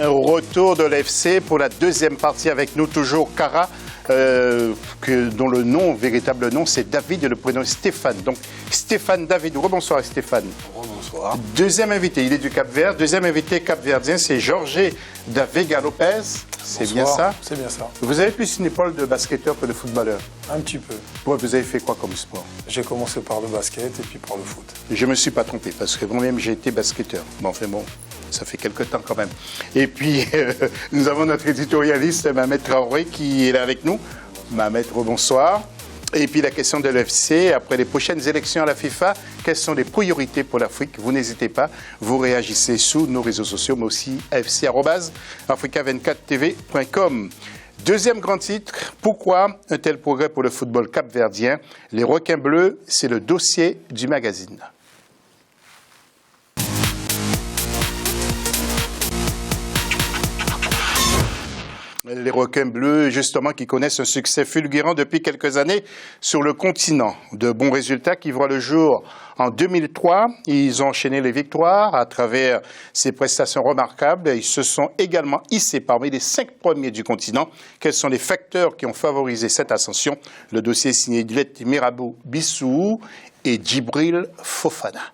Au retour de l'FC pour la deuxième partie avec nous, toujours Kara, dont le véritable nom, c'est David et le prénom est Stéphane. Donc Stéphane David. Rebonsoir Stéphane. Rebonsoir. Deuxième invité, il est du Cap-Vert. Deuxième invité capverdien, c'est Jorge da Veiga Lopez. C'est bien ça? C'est bien ça. Vous avez plus une épaule de basketteur que de footballeur? Un petit peu. Ouais, vous avez fait quoi comme sport? J'ai commencé par le basket et puis par le foot. Je ne me suis pas trompé parce que moi-même j'ai été basketteur. Bon, enfin bon. Ça fait quelque temps quand même. Et puis, nous avons notre éditorialiste, Mohamed Traoré, qui est là avec nous. Mohamed, bonsoir. Et puis, la question de l'FC, après les prochaines élections à la FIFA, quelles sont les priorités pour l'Afrique? Vous n'hésitez pas, vous réagissez sous nos réseaux sociaux, mais aussi fc@africa24tv.com. Deuxième grand titre, pourquoi un tel progrès pour le football capverdien? Les requins bleus, c'est le dossier du magazine. Les requins bleus, justement, qui connaissent un succès fulgurant depuis quelques années sur le continent. De bons résultats qui voient le jour en 2003. Ils ont enchaîné les victoires à travers ces prestations remarquables. Ils se sont également hissés parmi les 5 premiers du continent. Quels sont les facteurs qui ont favorisé cette ascension? Le dossier est signé Dilet Mirabou Bissou et Djibril Fofana.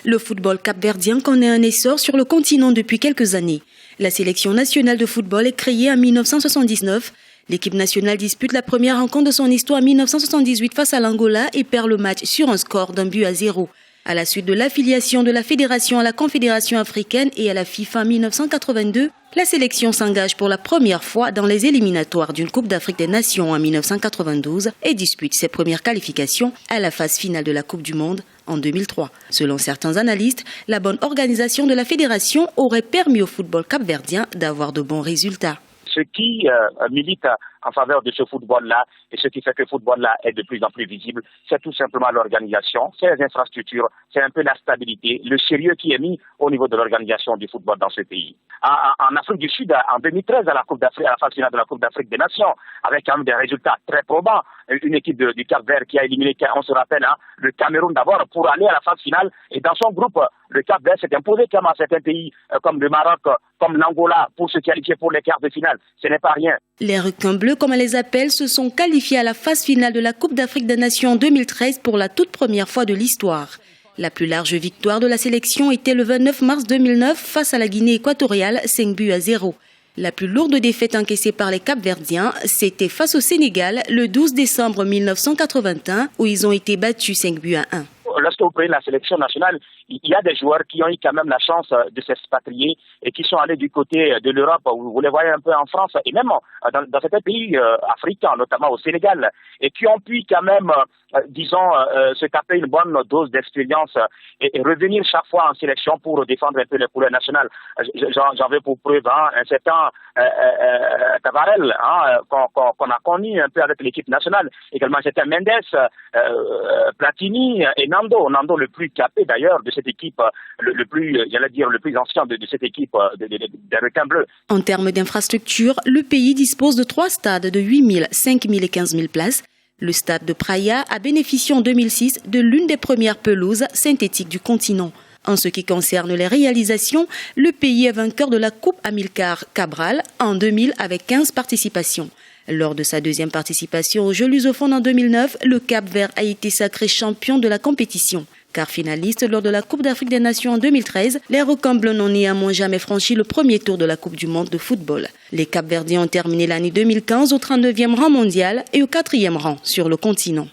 Le football capverdien connaît un essor sur le continent depuis quelques années. La sélection nationale de football est créée en 1979. L'équipe nationale dispute la première rencontre de son histoire en 1978 face à l'Angola et perd le match sur un score d'1-0. À la suite de l'affiliation de la fédération à la Confédération africaine et à la FIFA en 1982, la sélection s'engage pour la première fois dans les éliminatoires d'une Coupe d'Afrique des Nations en 1992 et dispute ses premières qualifications à la phase finale de la Coupe du Monde en 2003. Selon certains analystes, la bonne organisation de la fédération aurait permis au football capverdien d'avoir de bons résultats. Ce qui milite en faveur de ce football-là et ce qui fait que le football-là est de plus en plus visible, c'est tout simplement l'organisation, c'est les infrastructures, c'est un peu la stabilité, le sérieux qui est mis au niveau de l'organisation du football dans ce pays. En Afrique du Sud, en 2013, à la Coupe d'Afrique, à la phase finale de la Coupe d'Afrique des Nations, avec quand même des résultats très probants, une équipe du Cap-Vert qui a éliminé, on se rappelle, le Cameroun d'abord pour aller à la phase finale, et dans son groupe, le Cap-Vert s'est imposé comme à certains pays comme le Maroc, comme l'Angola, pour se qualifier pour les quarts de finale. Ce n'est pas rien. Les requins bleus, comme on les appelle, se sont qualifiés à la phase finale de la Coupe d'Afrique des Nations en 2013 pour la toute première fois de l'histoire. La plus large victoire de la sélection était le 29 mars 2009 face à la Guinée équatoriale, 5-0. La plus lourde défaite encaissée par les Capverdiens, c'était face au Sénégal le 12 décembre 1981 où ils ont été battus 5-1. Lorsque vous prenez la sélection nationale, il y a des joueurs qui ont eu quand même la chance de s'expatrier et qui sont allés du côté de l'Europe, vous les voyez un peu en France et même dans certains pays africains, notamment au Sénégal, et qui ont pu quand même, se taper une bonne dose d'expérience et revenir chaque fois en sélection pour défendre un peu les couleurs nationales. J'en veux pour preuve un certain Tavarel qu'on a connu un peu avec l'équipe nationale, également c'était Mendes, Platini et Nando le plus capé d'ailleurs de cette équipe, le plus ancien de cette équipe des requins bleus. En termes d'infrastructures, le pays dispose de 3 stades de 8 000, 5 000 et 15 000 places. Le stade de Praia a bénéficié en 2006 de l'une des premières pelouses synthétiques du continent. En ce qui concerne les réalisations, le pays est vainqueur de la Coupe Amilcar Cabral en 2000 avec 15 participations. Lors de sa deuxième participation aux Jeux lusophones en 2009, le Cap-Vert a été sacré champion de la compétition. Car finaliste lors de la Coupe d'Afrique des Nations en 2013, les requins bleus n'ont néanmoins jamais franchi le premier tour de la Coupe du Monde de football. Les Cap-Verdiens ont terminé l'année 2015 au 39e rang mondial et au 4e rang sur le continent.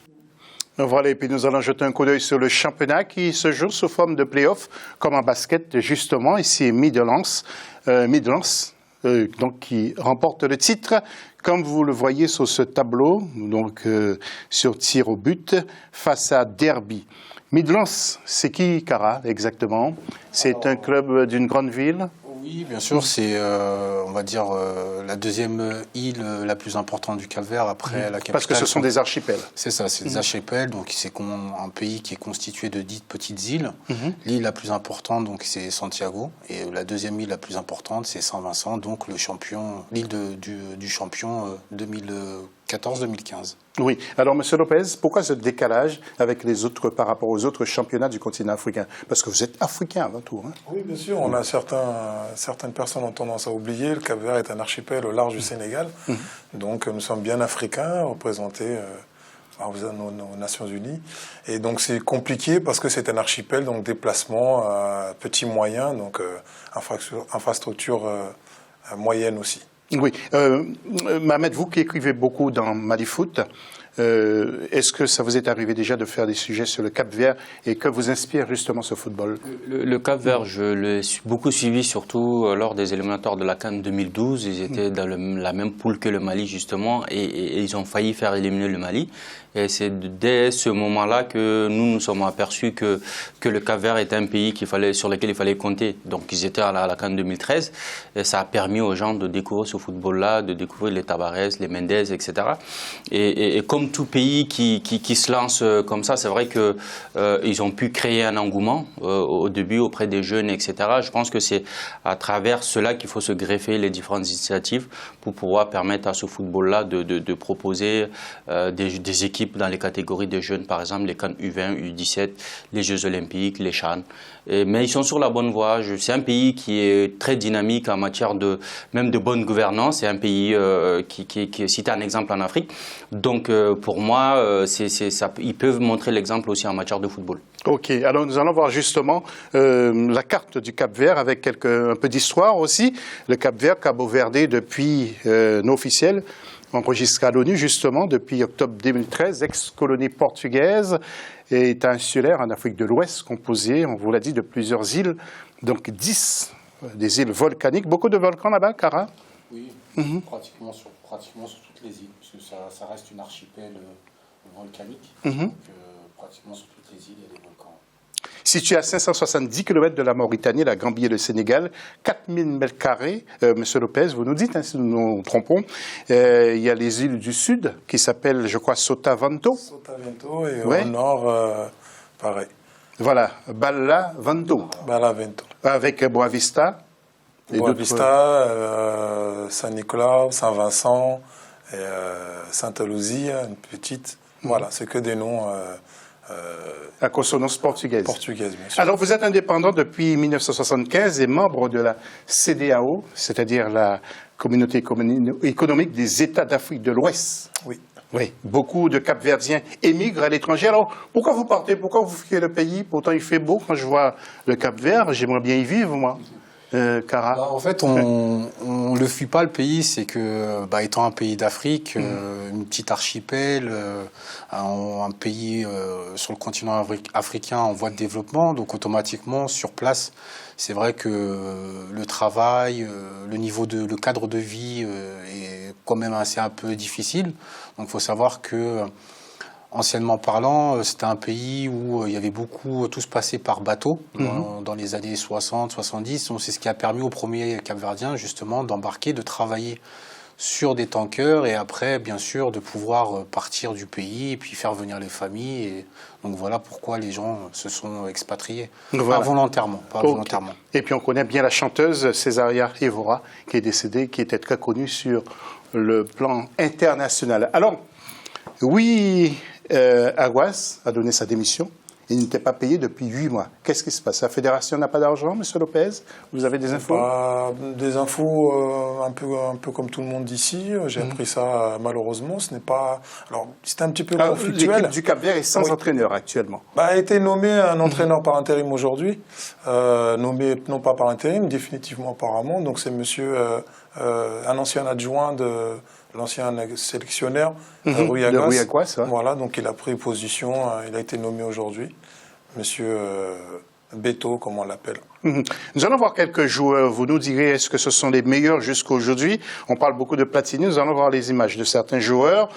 Voilà, et puis nous allons jeter un coup d'œil sur le championnat qui se joue sous forme de play-off, comme en basket justement. Ici, Midlands, donc qui remporte le titre, comme vous le voyez sur ce tableau, donc sur tir au but, face à Derby. Midlands, c'est qui, Kara, exactement? C'est un club d'une grande ville? Oui, bien sûr, c'est, on va dire, la deuxième île la plus importante du Cap-Vert après la capitale. Parce que ce sont des archipels. C'est ça, c'est des archipels, donc c'est un pays qui est constitué de 10 petites îles. L'île la plus importante, donc, c'est Santiago, et la deuxième île la plus importante, c'est Saint-Vincent, donc l'île du champion 2014-2015. Oui. Alors, M. Lopez, pourquoi ce décalage avec les autres, par rapport aux autres championnats du continent africain? Parce que vous êtes africain avant tout. Hein? Oui, bien sûr. On a certaines personnes ont tendance à oublier. Le Cap-Vert est un archipel au large du Sénégal. Donc, nous sommes bien africains, représentés par nos Nations Unies. Et donc, c'est compliqué parce que c'est un archipel, donc déplacement petit, moyen, donc infrastructure moyenne aussi. Oui. Mohamed, vous qui écrivez beaucoup dans Malifoot, est-ce que ça vous est arrivé déjà de faire des sujets sur le Cap-Vert et que vous inspire justement ce football? Le Cap-Vert, je l'ai beaucoup suivi, surtout lors des éliminatoires de la CAN 2012. Ils étaient dans la même poule que le Mali, justement, et ils ont failli faire éliminer le Mali. Et c'est dès ce moment-là que nous nous sommes aperçus que le Cap-Vert était un pays sur lequel il fallait compter. Donc ils étaient à la CAN 2013 et ça a permis aux gens de découvrir ce football-là, de découvrir les Tabarez, les Mendes, etc. Et comme tout pays qui se lance comme ça, c'est vrai que ils ont pu créer un engouement au début auprès des jeunes, etc. Je pense que c'est à travers cela qu'il faut se greffer les différentes initiatives pour pouvoir permettre à ce football-là de proposer des équipes dans les catégories des jeunes, par exemple les CAN U20, U17, les Jeux Olympiques, les CHAN. Mais ils sont sur la bonne voie. C'est un pays qui est très dynamique en matière même de bonne gouvernance. C'est un pays qui cite un exemple en Afrique. Donc pour moi, ils peuvent montrer l'exemple aussi en matière de football. Ok, alors nous allons voir justement la carte du Cap-Vert avec un peu d'histoire aussi. Le Cap-Vert, Cabo Verde depuis non officiel, enregistré à l'ONU justement depuis octobre 2013, ex-colonie portugaise, et est insulaire en Afrique de l'Ouest, composé, on vous l'a dit, de plusieurs îles, donc 10 des îles volcaniques. Beaucoup de volcans là-bas, Kara? Oui, pratiquement sur toutes les îles, parce que ça reste une archipel volcanique, donc pratiquement sur toutes les îles, il y a des volcans. Situé à 570 km de la Mauritanie, la Gambie et le Sénégal, 4000 mètres carrés, Monsieur Lopez, vous nous dites, hein, si nous nous trompons, il y a les îles du Sud qui s'appellent, je crois, Sotavento. Sotavento et au nord, pareil. Voilà, Barlavento. Barlavento. Avec Boavista. Boavista, Saint-Nicolas, Saint-Vincent, Sainte-Luzie, une petite. Voilà, c'est que des noms... à consonance portugaise. Portugaise, bien sûr. Alors, vous êtes indépendant depuis 1975 et membre de la CEDEAO, c'est-à-dire la Communauté économique des États d'Afrique de l'Ouest. Oui. Oui, beaucoup de Cap-Verdiens émigrent à l'étranger. Alors, pourquoi vous partez? Pourquoi vous fuyez le pays? Pourtant, il fait beau. Quand je vois le Cap-Vert, j'aimerais bien y vivre, moi. Kara? En fait, on ne le fuit pas, le pays. C'est que, étant un pays d'Afrique, une petite archipel, un pays sur le continent africain en voie de développement, donc automatiquement, sur place, c'est vrai que le travail, le cadre de vie est quand même un peu difficile. Donc, il faut savoir que anciennement parlant, c'était un pays où il y avait tout se passait par bateau dans les années 60, 70. Donc, c'est ce qui a permis aux premiers Capverdiens justement d'embarquer, de travailler sur des tankers et après, bien sûr, de pouvoir partir du pays et puis faire venir les familles. Et donc voilà pourquoi les gens se sont expatriés. Voilà. Pas volontairement. Et puis on connaît bien la chanteuse Césaria Évora qui est décédée, qui était très connue sur le plan international. Alors, oui, Aguas a donné sa démission. Il n'était pas payé depuis 8 mois. Qu'est-ce qui se passe? La fédération n'a pas d'argent, M. Lopez? Vous avez des infos? Des infos un peu comme tout le monde ici. J'ai appris ça malheureusement. Ce n'est pas. Alors, c'était un petit peu conflictuel. L'équipe du Cap-Vert est sans entraîneur actuellement. A été nommé un entraîneur par intérim aujourd'hui. Nommé non pas par intérim, définitivement apparemment. Donc c'est un ancien adjoint de l'ancien sélectionneur, Rui Aguas. Voilà, donc il a pris position, il a été nommé aujourd'hui. Monsieur Beto, comme on l'appelle. Nous allons voir quelques joueurs. Vous nous direz, est-ce que ce sont les meilleurs jusqu'à aujourd'hui? On parle beaucoup de Platini. Nous allons voir les images de certains joueurs,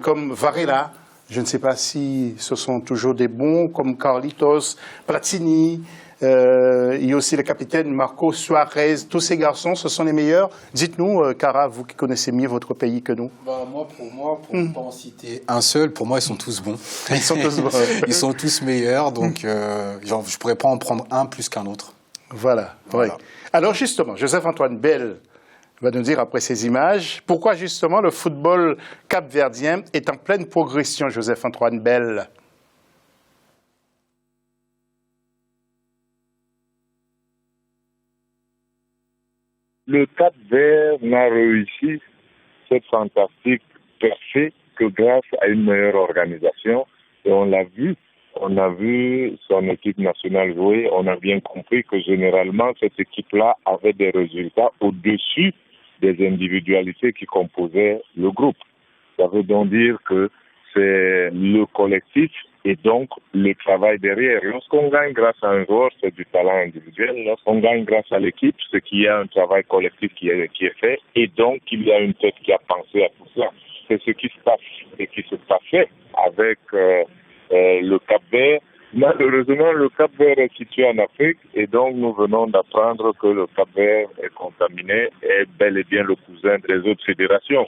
comme Varela. Je ne sais pas si ce sont toujours des bons, comme Carlitos, Platini. Il y a aussi le capitaine Marco Suarez. Tous ces garçons, ce sont les meilleurs. Dites-nous, Kara, vous qui connaissez mieux votre pays que nous. Pour ne pas en citer un seul, pour moi, ils sont tous bons. Ils sont tous bons. Ils sont tous meilleurs, donc je ne pourrais pas en prendre un plus qu'un autre. Voilà. Oui. Alors justement, Joseph-Antoine Bell, va nous dire après ces images pourquoi justement le football capverdien est en pleine progression, Joseph-Antoine Bell. Le Cap-Vert n'a réussi cette fantastique percée que grâce à une meilleure organisation. Et on l'a vu, on a vu son équipe nationale jouer, on a bien compris que généralement cette équipe-là avait des résultats au-dessus des individualités qui composaient le groupe. Ça veut donc dire que c'est le collectif et donc le travail derrière. Lorsqu'on gagne grâce à un joueur, c'est du talent individuel. Lorsqu'on gagne grâce à l'équipe, c'est qu'il y a un travail collectif qui est fait et donc il y a une tête qui a pensé à tout cela. C'est ce qui se passe et qui se passait avec le Cap-Vert. Malheureusement, le Cap-Vert est situé en Afrique et donc nous venons d'apprendre que le Cap-Vert est contaminé et bel et bien le cousin des autres fédérations.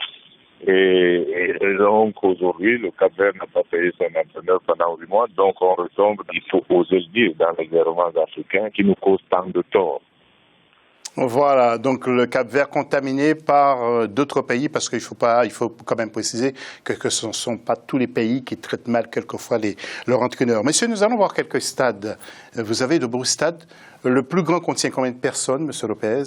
Et donc aujourd'hui, le Cap-Vert n'a pas payé son entraîneur pendant 8 mois, donc on retombe, il faut oser le dire, dans les gouvernements africains qui nous causent tant de tort. Voilà, donc le Cap-Vert contaminé par d'autres pays, parce qu'il faut quand même préciser que ce ne sont pas tous les pays qui traitent mal quelquefois leurs entraîneurs. Messieurs, nous allons voir quelques stades. Vous avez de beaux stades. Le plus grand contient combien de personnes, Monsieur Lopez?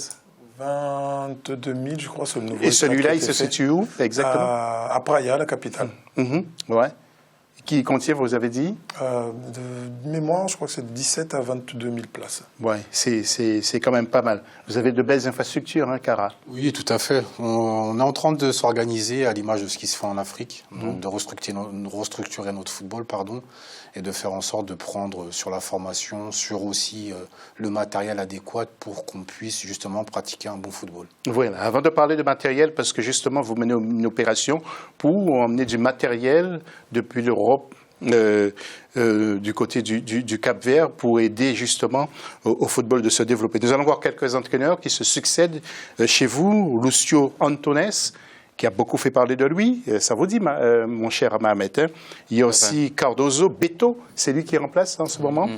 22 000, je crois, c'est le nouveau. Et celui-là, il se situe où, exactement? À Praia, la capitale. Ouais. Qui contient, vous avez dit? De mémoire, je crois que c'est 17 à 22 000 places. Oui, c'est quand même pas mal. Vous avez de belles infrastructures, hein, Kara? Oui, tout à fait. On est en train de s'organiser à l'image de ce qui se fait en Afrique, donc de restructurer notre football, et de faire en sorte de prendre sur la formation, sur aussi le matériel adéquat pour qu'on puisse justement pratiquer un bon football. Voilà. Avant de parler de matériel, parce que justement vous menez une opération pour emmener du matériel depuis l'Europe du côté du Cap-Vert pour aider justement au football de se développer. Nous allons voir quelques entraîneurs qui se succèdent chez vous. Lucio Antunes, qui a beaucoup fait parler de lui, ça vous dit, mon cher Mohamed. Hein? Il y a aussi Cardozo, Beto, c'est lui qui remplace en ce moment.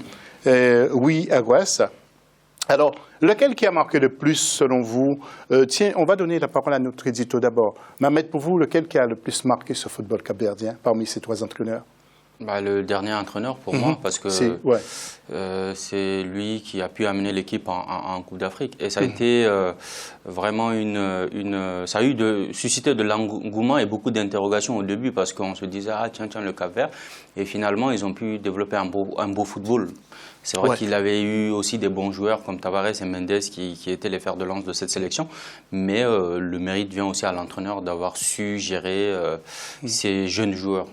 Oui, Aguas. Alors, lequel qui a marqué le plus selon vous? Tiens, on va donner la parole à notre édito d'abord. Mohamed, pour vous, lequel qui a le plus marqué ce football capverdien parmi ces 3 entraîneurs? Le dernier entraîneur pour moi, parce que c'est lui qui a pu amener l'équipe en Coupe d'Afrique. Et ça a été vraiment ça a suscité de l'engouement et beaucoup d'interrogations au début, parce qu'on se disait, tiens, le Cap-Vert. Et finalement, ils ont pu développer un beau football. C'est vrai qu'il avait eu aussi des bons joueurs comme Tavares et Mendes qui étaient les fers de lance de cette sélection. Mais le mérite vient aussi à l'entraîneur d'avoir su gérer ces jeunes joueurs.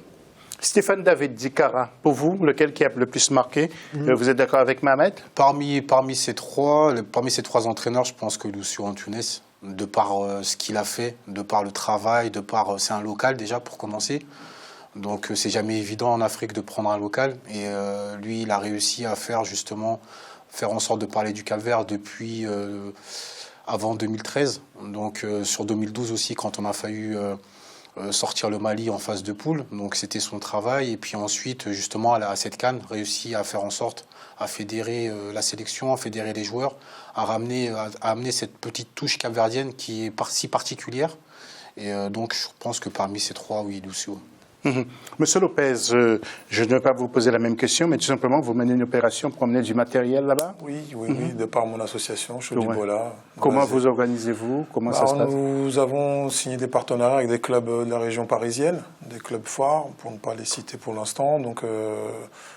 Stéphane David Dikara, pour vous, lequel qui a le plus marqué? Vous êtes d'accord avec Mohamed? Parmi ces trois entraîneurs, je pense que Lucio Antunes, de par ce qu'il a fait, de par le travail, c'est un local déjà pour commencer. Donc c'est jamais évident en Afrique de prendre un local. Et lui, il a réussi à faire en sorte de parler du Cap-Vert depuis avant 2013. Donc sur 2012 aussi, quand on a failli sortir le Mali en phase de poule, donc c'était son travail. Et puis ensuite, justement, à cette CAN, réussi à faire en sorte à fédérer la sélection, à fédérer les joueurs, à amener cette petite touche capverdienne qui est si particulière. Et donc, je pense que parmi ces 3, oui, Lucio. Monsieur Lopez, je ne vais pas vous poser la même question, mais tout simplement, vous menez une opération pour amener du matériel là-bas? Oui, de par mon association, Chodibola. Comment vous organisez-vous? Comment ça se passe? Nous avons signé des partenariats avec des clubs de la région parisienne, des clubs phares, pour ne pas les citer pour l'instant. Donc,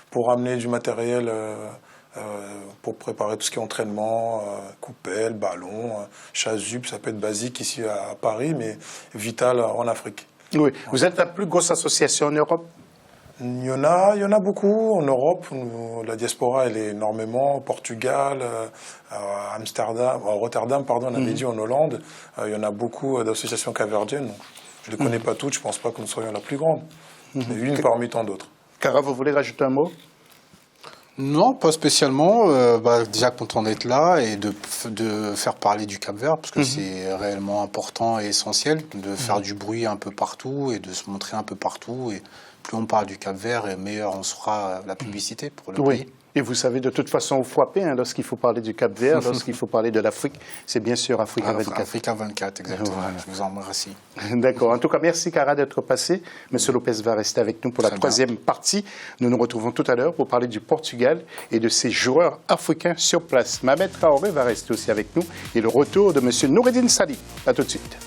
pour amener du matériel pour préparer tout ce qui est entraînement, coupelle, ballon, chasuble, ça peut être basique ici à Paris, mais vital en Afrique. Oui. Vous êtes la plus grosse association en Europe? Il y en a beaucoup en Europe. La diaspora, elle est énormément. Au Portugal, à Amsterdam, à Rotterdam, pardon, on avait dit en Hollande. Il y en a beaucoup d'associations capverdiennes. Je ne les connais pas toutes, je ne pense pas que nous soyons la plus grande. Mais une parmi tant d'autres. Cara, vous voulez rajouter un mot? Non, pas spécialement. Déjà content d'être là et de faire parler du Cap-Vert, parce que c'est réellement important et essentiel de faire du bruit un peu partout et de se montrer un peu partout et plus on parle du Cap-Vert, meilleure on sera la publicité pour le pays. Et vous savez, de toute façon, vous frappez lorsqu'il faut parler du Cap-Vert, lorsqu'il faut parler de l'Afrique, c'est bien sûr Africa 24. Africa 24, exactement. Voilà. Je vous en remercie. D'accord. En tout cas, merci Kara d'être passé. Monsieur Lopez va rester avec nous pour la troisième partie. Nous nous retrouvons tout à l'heure pour parler du Portugal et de ses joueurs africains sur place. Mohamed Traoré va rester aussi avec nous et le retour de monsieur Noureddine Sali. À tout de suite.